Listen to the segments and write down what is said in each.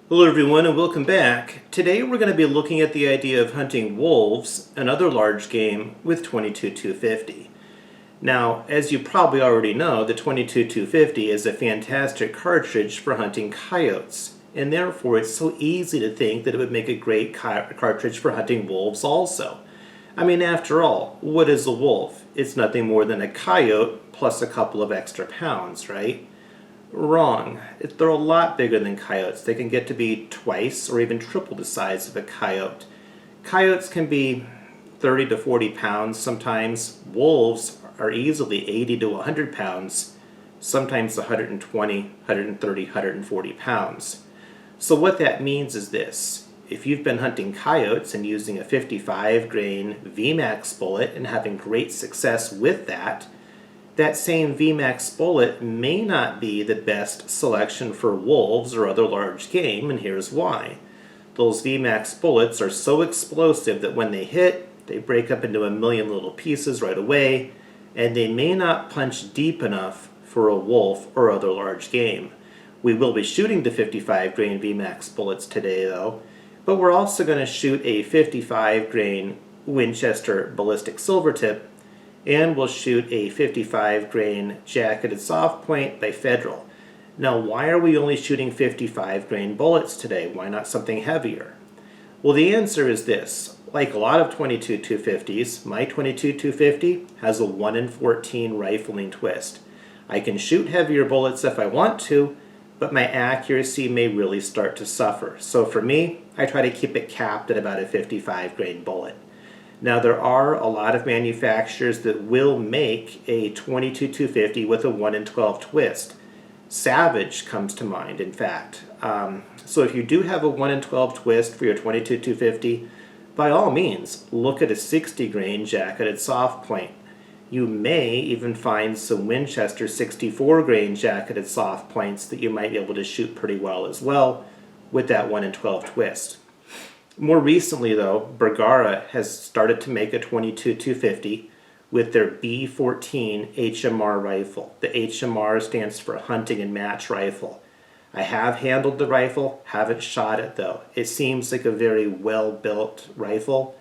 Hello everyone and welcome back. Today we're going to be looking at the idea of hunting wolves and other large game with 22-250. Now, as you probably already know, the 22-250 is a fantastic cartridge for hunting coyotes, and therefore it's so easy to think that it would make a great cartridge for hunting wolves also. I mean, after all, what is a wolf? It's nothing more than a coyote plus a couple of extra pounds, right? Wrong. They're a lot bigger than coyotes. They can get to be twice or even triple the size of a coyote. Coyotes can be 30 to 40 pounds sometimes. Wolves are easily 80 to 100 pounds, sometimes 120, 130, 140 pounds. So what that means is this. If you've been hunting coyotes and using a 55 grain VMAX bullet and having great success with that, that same VMAX bullet may not be the best selection for wolves or other large game, and here's why. Those VMAX bullets are so explosive that when they hit, they break up into a million little pieces right away, and they may not punch deep enough for a wolf or other large game. We will be shooting the 55 grain VMAX bullets today though, but we're also going to shoot a 55 grain Winchester ballistic silver tip, and we'll shoot a 55 grain jacketed soft point by Federal. Now, why are we only shooting 55 grain bullets today? Why not something heavier? Well, the answer is this. Like a lot of 22-250s, my 22-250 has a 1 in 14 rifling twist. I can shoot heavier bullets if I want to, but my accuracy may really start to suffer. So for me, I try to keep it capped at about a 55 grain bullet. Now, there are a lot of manufacturers that will make a 22-250 with a 1 in 12 twist. Savage comes to mind, in fact. So if you do have a 1 in 12 twist for your 22-250, by all means, look at a 60 grain jacketed soft point. You may even find some Winchester 64 grain jacketed soft points that you might be able to shoot pretty well as well with that 1 in 12 twist. More recently, though, Bergara has started to make a 22-250 with their B14 HMR rifle. The HMR stands for Hunting and Match Rifle. I have handled the rifle, haven't shot it though. It seems like a very well-built rifle.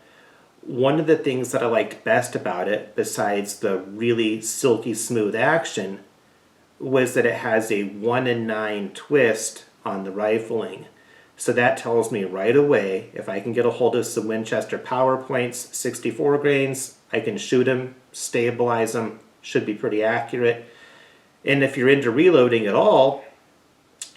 One of the things that I liked best about it, besides the really silky smooth action, was that it has a 1 in 9 twist on the rifling. So that tells me right away, if I can get a hold of some Winchester power points, 64 grains, I can shoot them, stabilize them, should be pretty accurate. And if you're into reloading at all,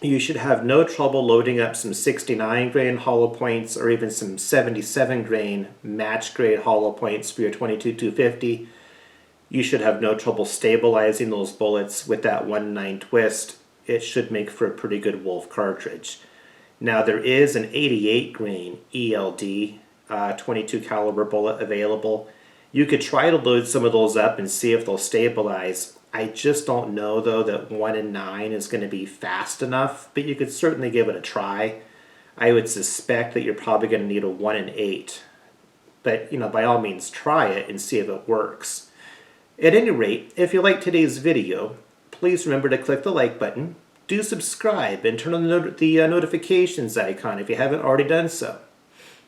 you should have no trouble loading up some 69 grain hollow points or even some 77 grain match grade hollow points for your 22-250. You should have no trouble stabilizing those bullets with that 1 in 9 twist. It should make for a pretty good wolf cartridge. Now, there is an 88 grain ELD 22 caliber bullet available. You could try to load some of those up and see if they'll stabilize. I just don't know though that 1 in 9 is going to be fast enough, but you could certainly give it a try. I would suspect that you're probably going to need a 1 in 8. But, by all means try it and see if it works. At any rate, if you like today's video, please remember to click the like button. Do subscribe and turn on the notifications icon if you haven't already done so.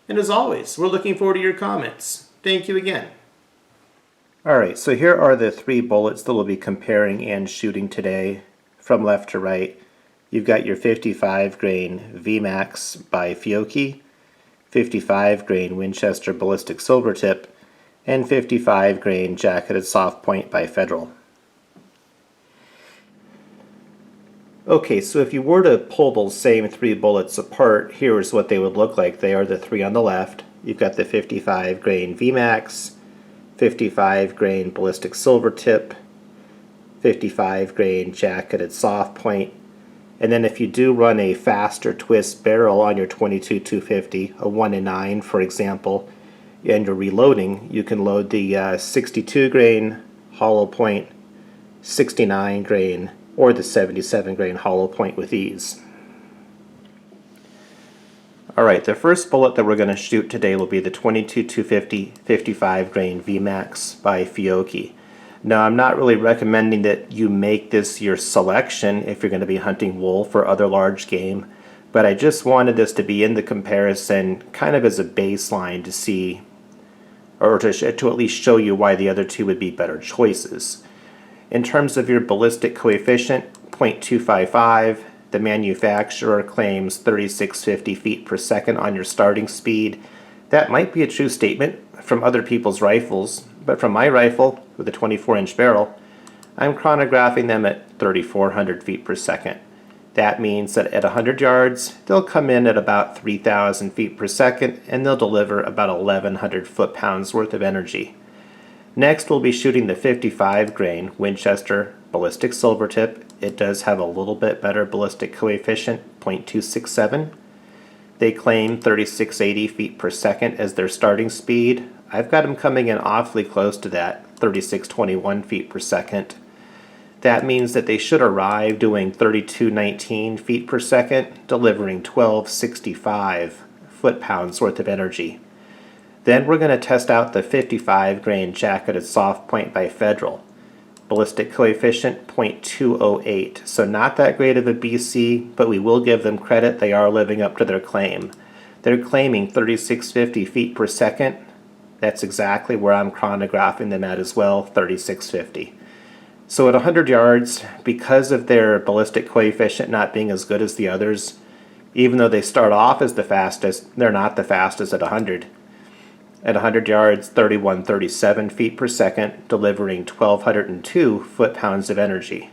And as always, we're looking forward to your comments. Thank you again. Alright, so here are the 3 bullets that we'll be comparing and shooting today from left to right. You've got your 55 grain VMAX by Fiocchi, 55 grain Winchester ballistic silver tip, and 55 grain jacketed soft point by Federal. Okay, so if you were to pull those same 3 bullets apart, here's what they would look like. They are the 3 on the left. You've got the 55 grain VMAX, 55 grain ballistic silver tip, 55 grain jacketed soft point, and then if you do run a faster twist barrel on your 22-250, a 1 in 9 for example, and you're reloading, you can load the 62 grain hollow point, 69 grain, or the 77 grain hollow point with ease. Alright, the first bullet that we're going to shoot today will be the 22-250 55 grain VMAX by Fiocchi. Now, I'm not really recommending that you make this your selection if you're going to be hunting wolf or other large game, but I just wanted this to be in the comparison kind of as a baseline to see, or to at least show you why the other two would be better choices. In terms of your ballistic coefficient, 0.255, the manufacturer claims 3650 feet per second on your starting speed. That might be a true statement from other people's rifles, but from my rifle with a 24-inch barrel, I'm chronographing them at 3400 feet per second. That means that at 100 yards, they'll come in at about 3,000 feet per second, and they'll deliver about 1,100 foot-pounds worth of energy. Next, we'll be shooting the 55 grain Winchester ballistic silver tip. It does have a little bit better ballistic coefficient, 0.267. They claim 3680 feet per second as their starting speed. I've got them coming in awfully close to that, 3621 feet per second. That means that they should arrive doing 3219 feet per second, delivering 1265 foot-pounds worth of energy. Then we're going to test out the 55 grain jacketed soft point by Federal. Ballistic coefficient 0.208, so not that great of a BC, but we will give them credit, they are living up to their claim. They're claiming 3650 feet per second. That's exactly where I'm chronographing them at as well, 3650. So at 100 yards, because of their ballistic coefficient not being as good as the others, even though they start off as the fastest, they're not the fastest at 100. At 100 yards, 3137 feet per second, delivering 1,202 foot-pounds of energy.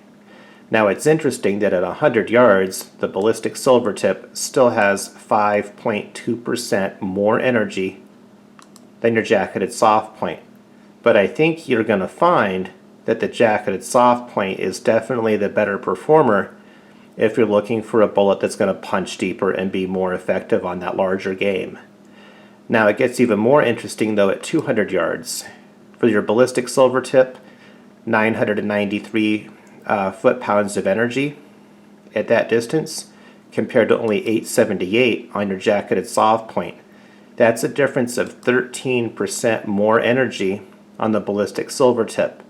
Now it's interesting that at 100 yards, the ballistic silver tip still has 5.2% more energy than your jacketed soft point. But I think you're going to find that the jacketed soft point is definitely the better performer if you're looking for a bullet that's going to punch deeper and be more effective on that larger game. Now it gets even more interesting though at 200 yards. For your ballistic silver tip, 993 foot-pounds of energy at that distance compared to only 878 on your jacketed soft point. That's a difference of 13% more energy on the ballistic silver tip.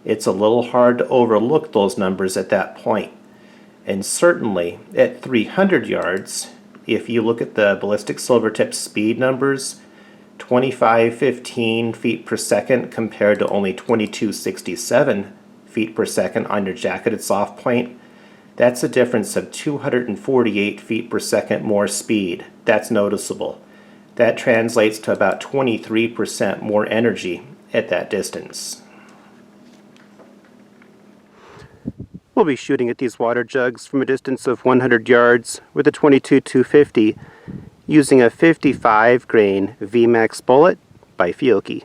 It's a little hard to overlook those numbers at that point. And certainly at 300 yards, if you look at the ballistic silver tip speed numbers, 2515 feet per second compared to only 2267 feet per second on your jacketed soft point, that's a difference of 248 feet per second more speed. That's noticeable. That translates to about 23% more energy at that distance. We'll be shooting at these water jugs from a distance of 100 yards with a 22-250 using a 55 grain VMAX bullet by Fiocchi.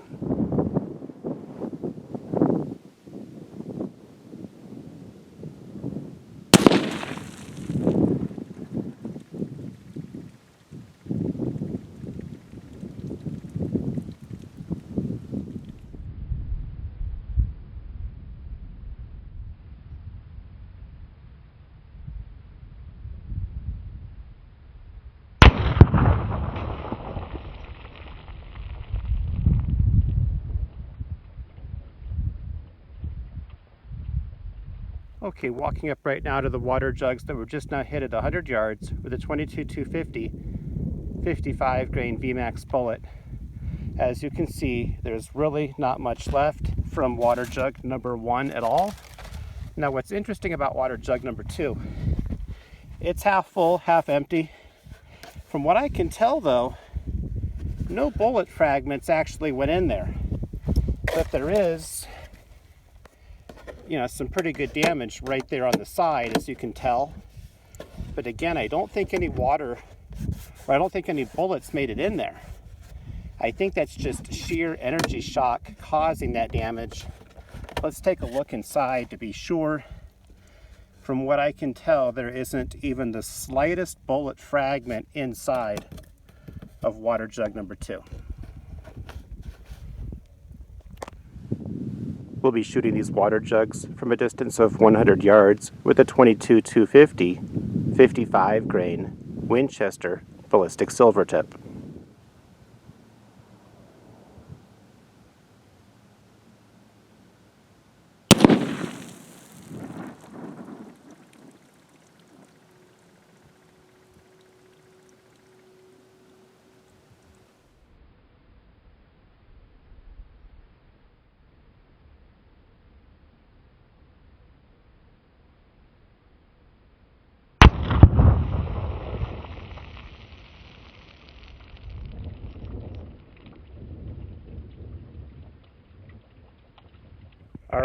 Okay, walking up right now to the water jugs that were just now hit at 100 yards with a 22-250 55 grain VMAX bullet. As you can see, there's really not much left from water jug number 1 at all. Now what's interesting about water jug number 2, it's half full, half empty. From what I can tell though, no bullet fragments actually went in there. But there is, some pretty good damage right there on the side, as you can tell. But again, I don't think any water, or I don't think any bullets made it in there. I think that's just sheer energy shock causing that damage. Let's take a look inside to be sure. From what I can tell, there isn't even the slightest bullet fragment inside of water jug number 2. We'll be shooting these water jugs from a distance of 100 yards with a 22-250 55 grain Winchester ballistic silver tip.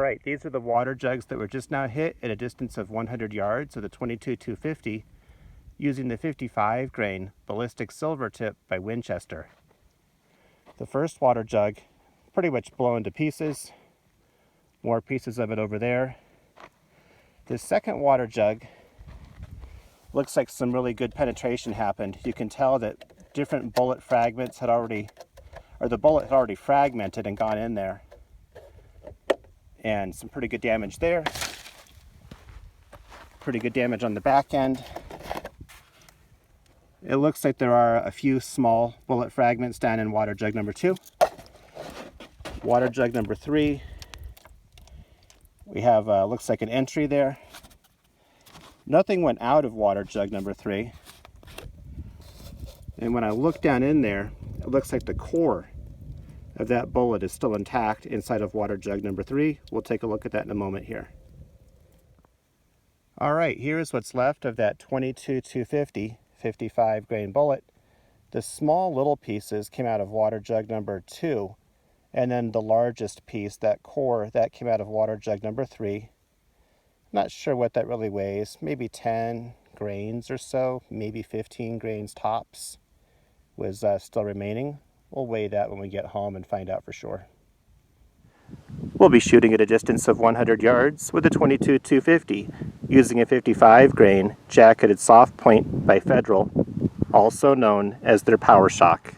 Alright, these are the water jugs that were just now hit at a distance of 100 yards of the 22-250 using the 55 grain ballistic silver tip by Winchester. The first water jug pretty much blown to pieces. More pieces of it over there. The second water jug looks like some really good penetration happened. You can tell that different bullet fragments had already, or the bullet had already fragmented and gone in there. And some pretty good damage there. Pretty good damage on the back end. It looks like there are a few small bullet fragments down in water jug number 2. Water jug number 3. We have, looks like an entry there. Nothing went out of water jug number 3. And when I look down in there, it looks like the core of that bullet is still intact inside of water jug number 3. We'll take a look at that in a moment here. Alright, here's what's left of that 22-250 55 grain bullet. The small little pieces came out of water jug number 2, and then the largest piece, that core, that came out of water jug number 3. Not sure what that really weighs, maybe 10 grains or so, maybe 15 grains tops was still remaining. We'll weigh that when we get home and find out for sure. We'll be shooting at a distance of 100 yards with a 22-250 using a 55 grain jacketed soft point by Federal, also known as their Power Shock.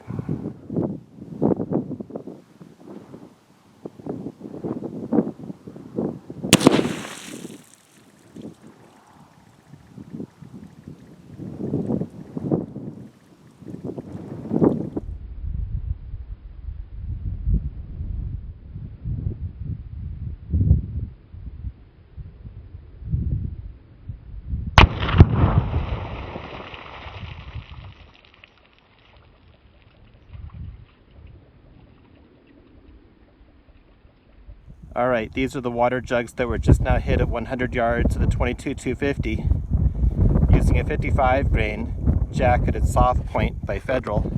Alright, these are the water jugs that were just now hit at 100 yards of the 22-250 using a 55 grain jacketed soft point by Federal.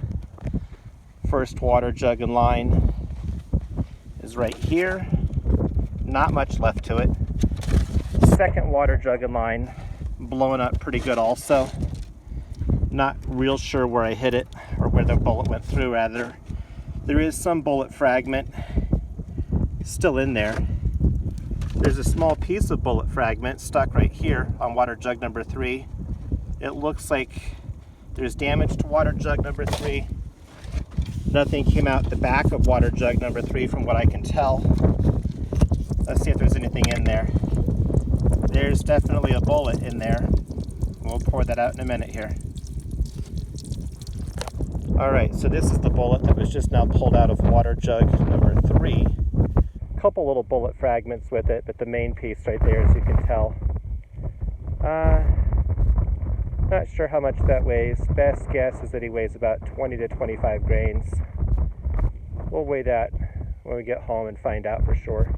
First water jug in line is right here. Not much left to it. Second water jug in line, blowing up pretty good also. Not real sure where I hit it, or where the bullet went through rather. There is some bullet fragment still in there. There's a small piece of bullet fragment stuck right here on water jug number 3. It looks like there's damage to water jug number 3. Nothing came out the back of water jug number 3 from what I can tell. Let's see if there's anything in there. There's definitely a bullet in there. We'll pour that out in a minute here. Alright, so this is the bullet that was just now pulled out of water jug number 3. Couple little bullet fragments with it, but the main piece right there, as you can tell. Not sure how much that weighs. Best guess is that he weighs about 20 to 25 grains. We'll weigh that when we get home and find out for sure.